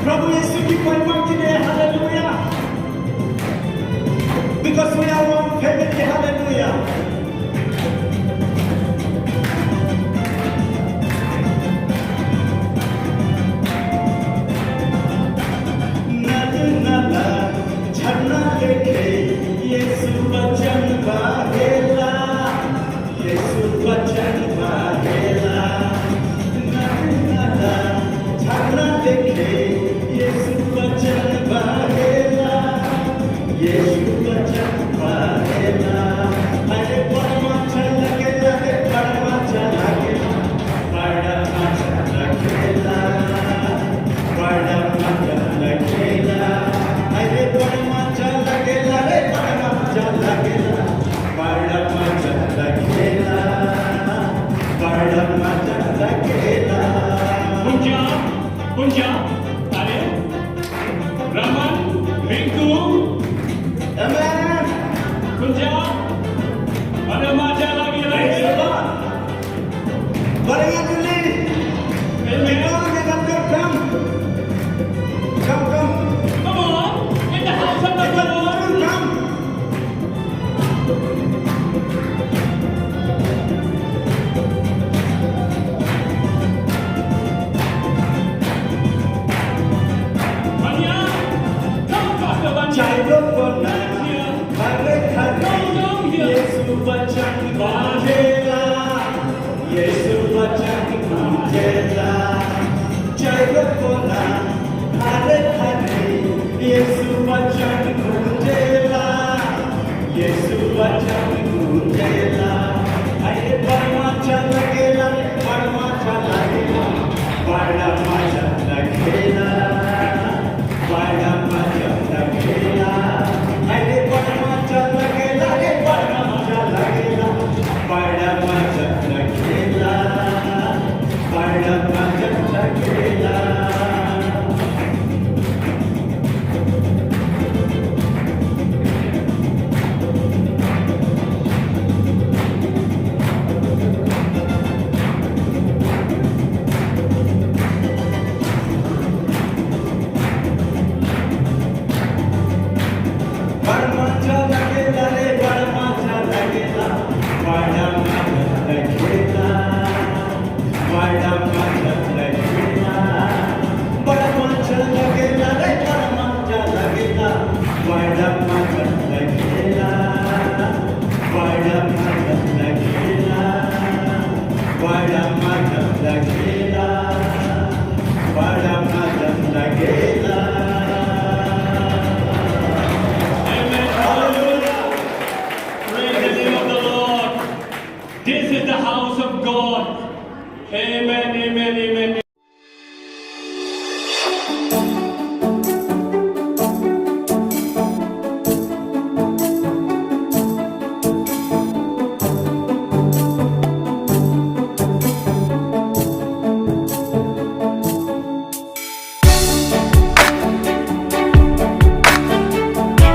प्रभु येशू की परिवार के लिए hallelujah because we are one family hallelujah नला झरना देखे येशू वचन बहेला येशू वचन बहेला नला झरना देखे येशू वचन बहेला येशू वचन बहेला अरे बड़ा अच्छा लगेला रे बड़ा अच्छा लगेला बड़ा अच्छा लगेला बड़ा अच्छा लगेला अरे बड़ा अच्छा लगेला रे बड़ा अच्छा लगेला बड़ा अच्छा लगेला बड़ा अच्छा लगेला Punja, Are, Raman, Rinku, amen Punja, ada macam lagi praise the Lord Barang Juli Amen. Come Come on, in the house of the Lord. come Banya, come Pastor Banya. Chairo kona hare hare Yesu vachan bahela Yesu vachan bahela Chairo kona hare hare Yesu vachan bahela Yesu vachan bahela Aye bada macha lagela bada macha lagela bada macha lagela bada macha lagela अरे बड़ा मजा लगेला रे बड़ा मजा लगेला बड़ा मजा लगेला बड़ा मजा लगेला बड़ा मजा लगेला रे बड़ा मजा लगेला बड़ा मजा लगेला बड़ा मजा लगेला बड़ा मजा लगेला रे बड़ा मजा लगेला बड़ा मजा लगेला बड़ा मजा लगेला बड़ा मजा लगेला बड़ा मजा लगेला Amen. Hallelujah. Praise the name of the Lord. This is the house of God. Amen, amen, amen,